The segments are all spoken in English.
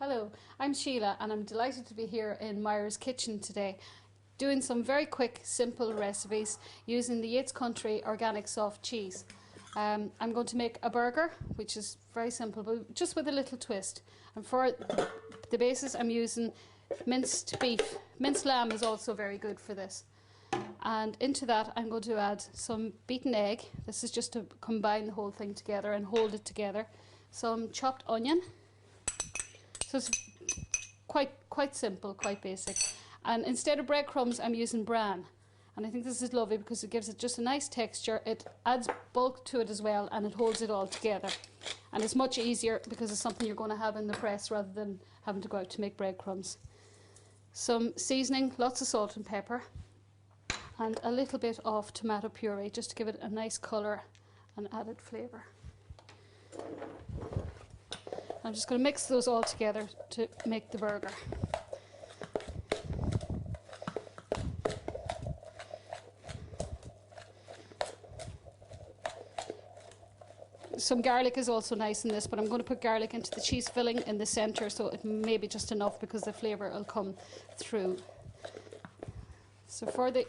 Hello, I'm Sheila and I'm delighted to be here in Myra's kitchen today doing some very quick, simple recipes using the Yeats Country organic soft cheese. I'm going to make a burger, which is very simple, but just with a little twist. And for the basis I'm using minced beef. Minced lamb is also very good for this. And into that I'm going to add some beaten egg. This is just to combine the whole thing together and hold it together. Some chopped onion. So it's quite simple, quite basic. And instead of breadcrumbs, I'm using bran. And I think this is lovely because it gives it just a nice texture. It adds bulk to it as well, and it holds it all together. And it's much easier because it's something you're going to have in the press rather than having to go out to make breadcrumbs. Some seasoning, lots of salt and pepper, and a little bit of tomato puree just to give it a nice colour and added flavour. I'm just going to mix those all together to make the burger. Some garlic is also nice in this, but I'm going to put garlic into the cheese filling in the centre, so it may be just enough because the flavour will come through. So I'm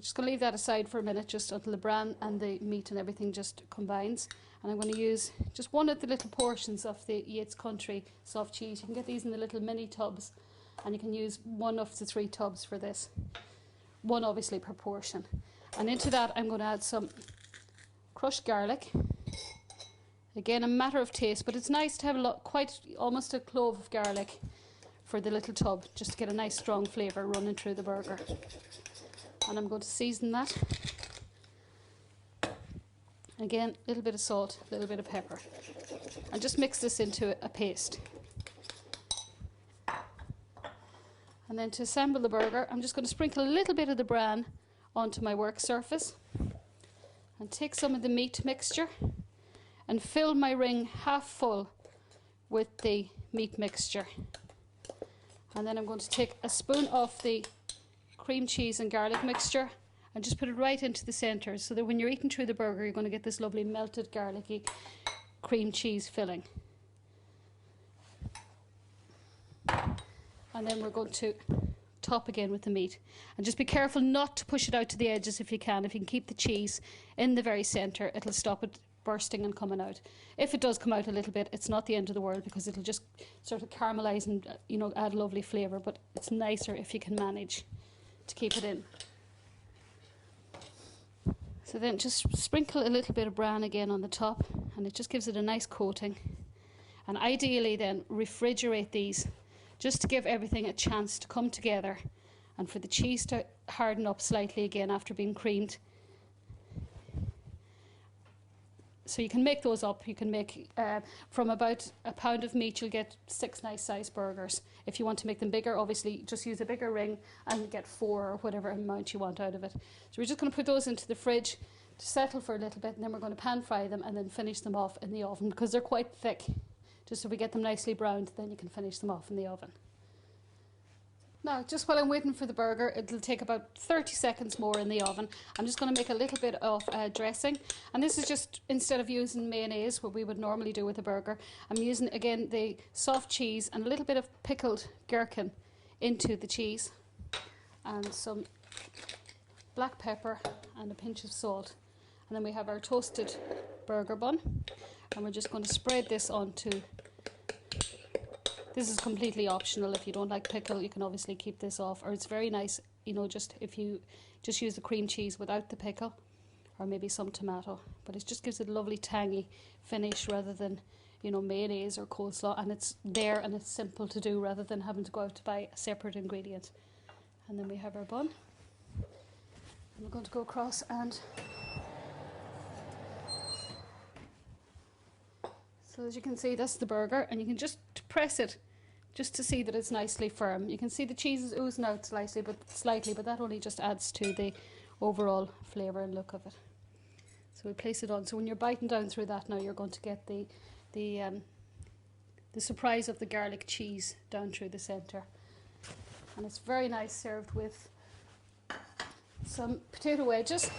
just going to leave that aside for a minute just until the bran and the meat and everything just combines. And I'm going to use just one of the little portions of the Yeats Country soft cheese. You can get these in the little mini tubs, and you can use one of the 3 tubs for this. One obviously per portion. And into that I'm going to add some crushed garlic. Again, a matter of taste, but it's nice to have almost a clove of garlic for the little tub, just to get a nice strong flavour running through the burger. And I'm going to season that. Again, a little bit of salt, a little bit of pepper. And just mix this into a paste. And then to assemble the burger, I'm just going to sprinkle a little bit of the bran onto my work surface. And take some of the meat mixture and fill my ring half full with the meat mixture. And then I'm going to take a spoon of the cream cheese and garlic mixture and just put it right into the centre, so that when you're eating through the burger you're going to get this lovely melted garlicky cream cheese filling. And then we're going to top again with the meat, and just be careful not to push it out to the edges if you can. If you can keep the cheese in the very centre, it'll stop it bursting and coming out. If it does come out a little bit, it's not the end of the world because it'll just sort of caramelise and add lovely flavour, but it's nicer if you can manage to keep it in. So then just sprinkle a little bit of bran again on the top, and it just gives it a nice coating. And ideally then refrigerate these just to give everything a chance to come together and for the cheese to harden up slightly again after being creamed. So you can make those up. You can make from about a pound of meat you'll get 6 nice sized burgers. If you want to make them bigger, obviously just use a bigger ring and get 4 or whatever amount you want out of it. So we're just going to put those into the fridge to settle for a little bit, and then we're going to pan fry them and then finish them off in the oven because they're quite thick. Just so we get them nicely browned, then you can finish them off in the oven. Now, just while I'm waiting for the burger, it'll take about 30 seconds more in the oven. I'm just going to make a little bit of dressing. And this is just, instead of using mayonnaise, what we would normally do with a burger, I'm using, again, the soft cheese and a little bit of pickled gherkin into the cheese. And some black pepper and a pinch of salt. And then we have our toasted burger bun. And we're just going to spread this onto. This is completely optional. If you don't like pickle, you can obviously keep this off. Or it's very nice, just if you just use the cream cheese without the pickle, or maybe some tomato. But it just gives it a lovely tangy finish rather than, mayonnaise or coleslaw. And it's there and it's simple to do rather than having to go out to buy a separate ingredient. And then we have our bun. And we're going to go across and. So as you can see, that's the burger, and you can just press it just to see that it's nicely firm. You can see the cheese is oozing out slightly, but that only just adds to the overall flavour and look of it. So we place it on. So when you're biting down through that now, you're going to get the surprise of the garlic cheese down through the centre. And it's very nice served with some potato wedges.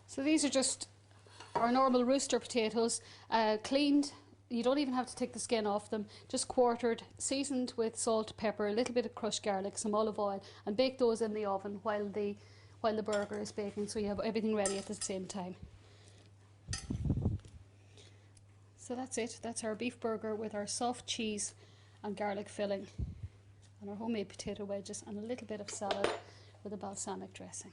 So these are just our normal rooster potatoes, cleaned. You don't even have to take the skin off them, just quartered, seasoned with salt, pepper, a little bit of crushed garlic, some olive oil, and bake those in the oven while the burger is baking, so you have everything ready at the same time. So that's it. That's our beef burger with our soft cheese and garlic filling, and our homemade potato wedges, and a little bit of salad with a balsamic dressing.